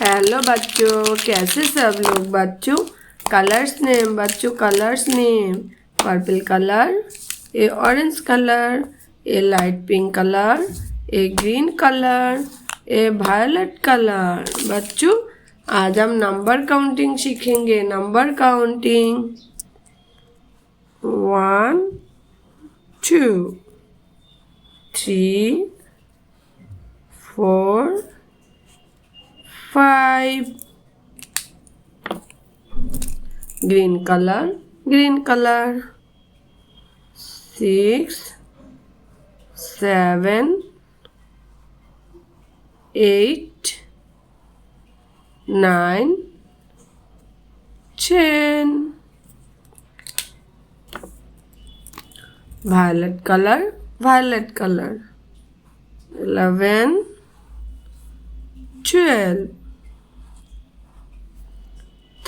Hello बच्चों, कैसे सब लोग? बच्चों कलर्स नेम, बच्चों कलर्स नेम, पर्पल कलर, ए ऑरेंज कलर, ए लाइट पिंक कलर, ए ग्रीन कलर, ए वायलेट कलर। बच्चों आज हम नंबर काउंटिंग सीखेंगे। Number counting 1 2 3 4 5 green color 6 7 8 9 10 violet color 11 12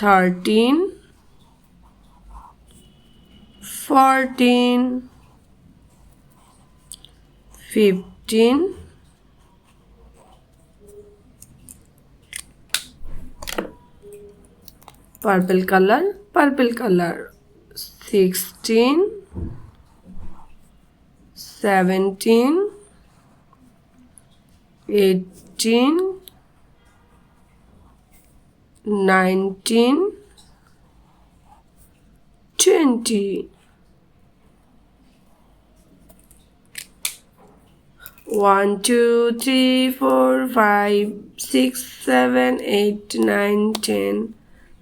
13 14 15 purple color 16 17 18 19 20 1 2 3 4 5 6 7 8 9 10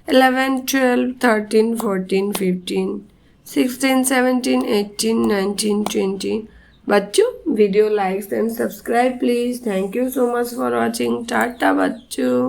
11 12 13 14 15 16 17 18 19 20 बच्चों video likes and subscribe please. Thank you so much for watching. Tata बच्चों।